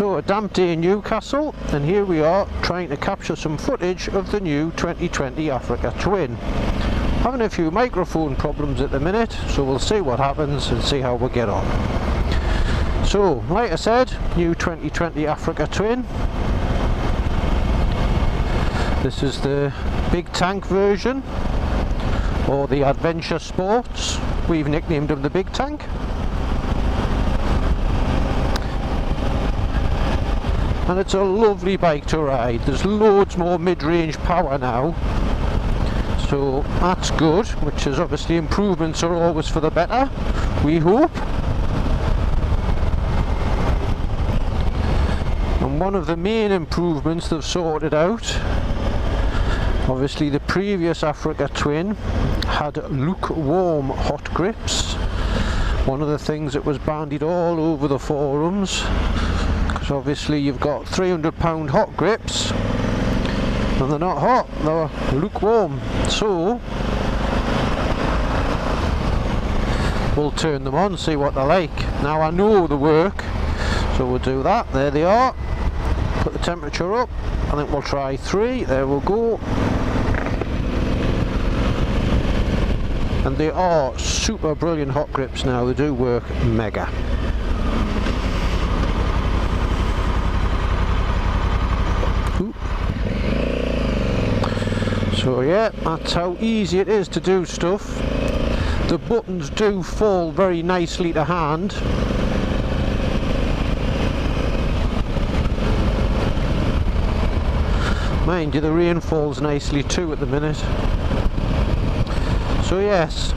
So a damp day in Newcastle, and here we are trying to capture some footage of the new 2020 Africa Twin. Having a few microphone problems at the minute, so we'll see what happens and see how we get on. So, like I said, new 2020 Africa Twin. This is the big tank version, or the Adventure Sports. We've nicknamed them the big tank. And it's a lovely bike to ride. There's loads more mid-range power now, so that's good, which is obviously improvements are always for the better, we hope. And one of the main improvements they've sorted out, obviously the previous Africa Twin had lukewarm hot grips. One of the things that was bandied all over the forums, because obviously you've got £300 hot grips and they're not hot, they're lukewarm. So we'll turn them on, see what they're like. Now I know they work, so we'll do that. There they are. Put the temperature up. I think we'll try 3. There we go. And they are super brilliant hot grips now. They do work mega. So yeah, that's how easy it is to do stuff. The buttons do fall very nicely to hand. Mind you, the rain falls nicely too at the minute. So yes,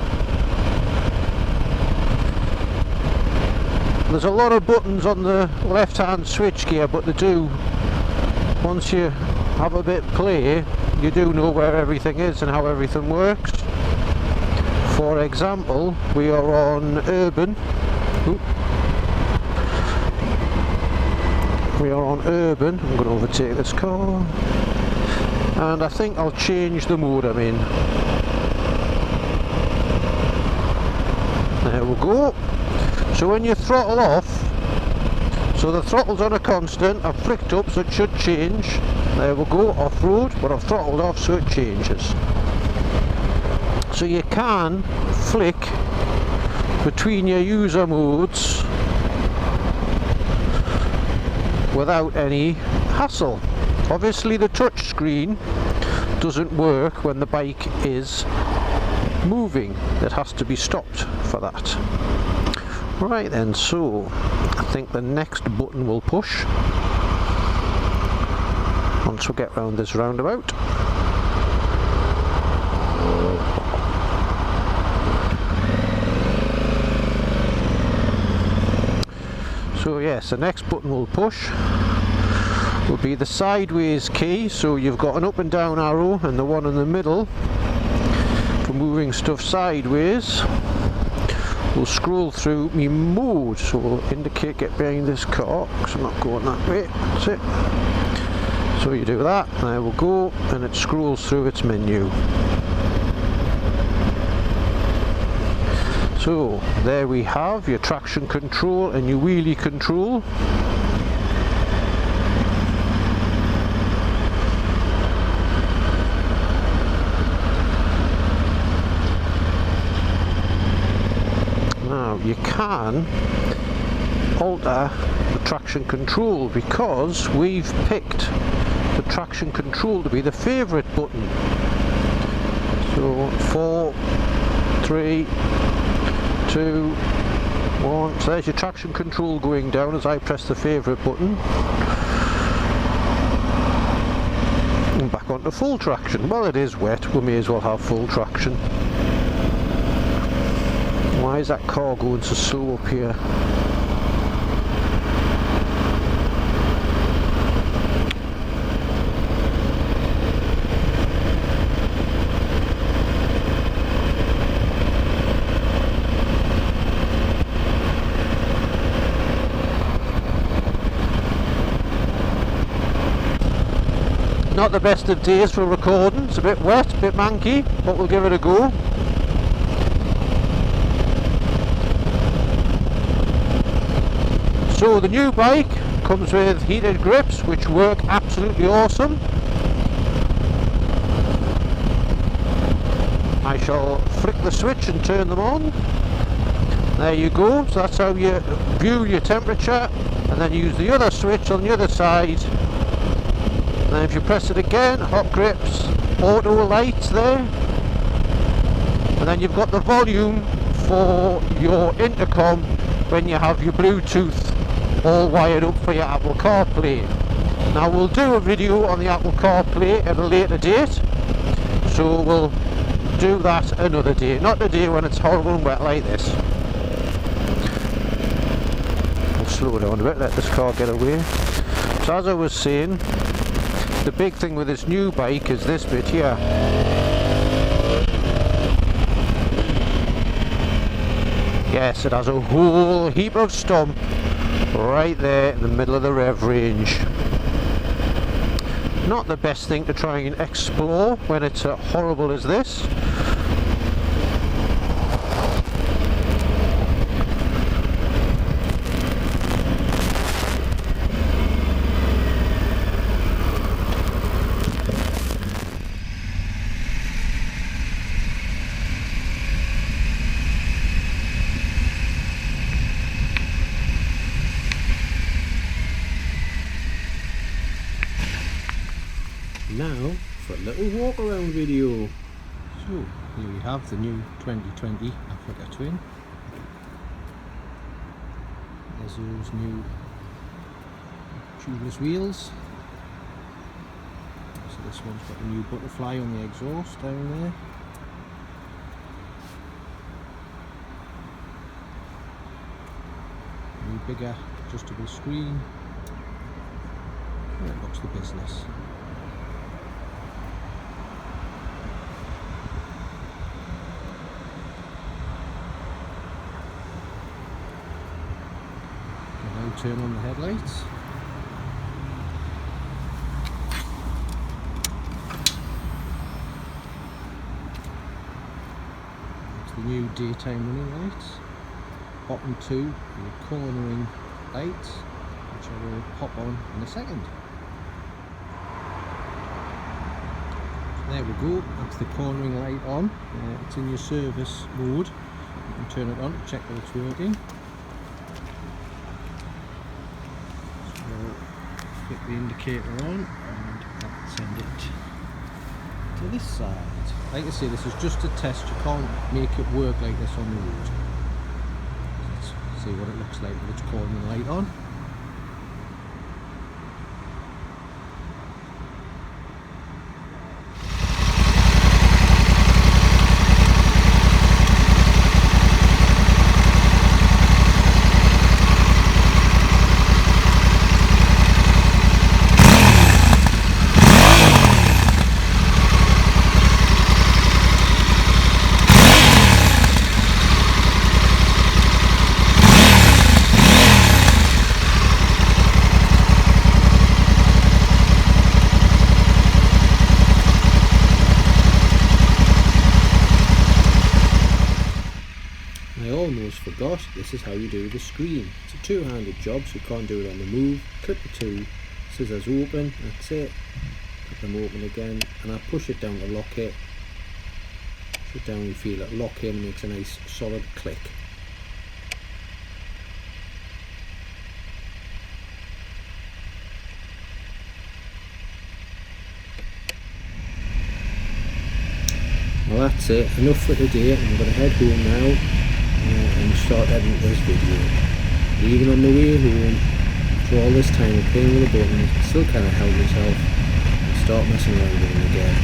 there's a lot of buttons on the left hand switch gear, but they do, once you have a bit play, you do know where everything is and how everything works. For example, we are on urban. We are on urban. I'm going to overtake this car, and I think I'll change the mode I'm in. There we go. So when you throttle off, so the throttle's on a constant, I've flicked up so it should change. There we go, off-road, but I've throttled off so it changes. So you can flick between your user modes without any hassle. Obviously the touch screen doesn't work when the bike is moving. It has to be stopped for that. Right then, so I think the next button will push once we get round this roundabout. So yes, the next button will push will be the sideways key. So you've got an up and down arrow and the one in the middle for moving stuff sideways. We'll scroll through me mode, so we'll indicate get behind this car because I'm not going that way. That's it. So you do that, there we go, and it scrolls through its menu. So there we have your traction control and your wheelie control. Now you can alter the traction control because we've picked the traction control to be the favourite button. So 4, 3, 2, 1. So there's your traction control going down as I press the favourite button. And back onto full traction. Well, it is wet, we may as well have full traction. Why is that car going so slow up here? Not the best of days for recording, it's a bit wet, a bit manky, but we'll give it a go. So the new bike Comes with heated grips which work absolutely awesome. I shall flick the switch and turn them on. There you go, so that's how you view your temperature, and then use the other switch on the other side. And then if you press it again, hot grips, auto lights there. And then you've got the volume for your intercom when you have your Bluetooth all wired up for your Apple CarPlay. Now we'll do a video on the Apple CarPlay at a later date, so we'll do that another day, not today when it's horrible and wet like this. We'll slow down a bit, let this car get away. So as I was saying, the big thing with this new bike is this bit here. Yes, it has a whole heap of stump right there in the middle of the rev range. Not the best thing to try and explore when it's horrible as this. Now for a little walk around video. So here we have the new 2020 AfricaTwin. There's those new tubeless wheels. So this one's got a new butterfly on the exhaust down there. New bigger adjustable screen. And it looks the business. Turn on the headlights. That's the new daytime running lights. Bottom two, the cornering lights, which I will pop on in a second. There we go, that's the cornering light on. It's in your service mode. You can turn it on to check that it's working. Put the indicator on and send it to this side. Like I say, this is just a test, you can't make it work like this on the road. Let's see what it looks like with its cornering light on. Almost forgot, this is how you do the screen. It's a two-handed job, so you can't do it on the move. Clip the two scissors open, that's it. Clip them open again, and I push it down to lock it. Push it down, you feel it lock in, makes a nice solid click. Well, that's it, enough for today. I'm going to head home now and start editing this video. Even on the way home, for all this time of playing with the buttons, I still kind of held myself and start messing around with them again.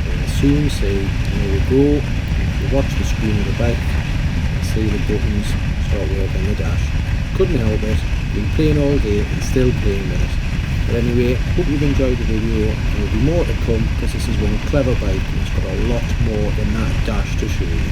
And I'll soon see, there we go. If you watch the screen of the bike, you'll see the buttons start working on the dash. Couldn't help it, been playing all day and still playing with it. But anyway, hope you've enjoyed the video. There will be more to come because this is one clever bike and it's got a lot more than that dash to show you.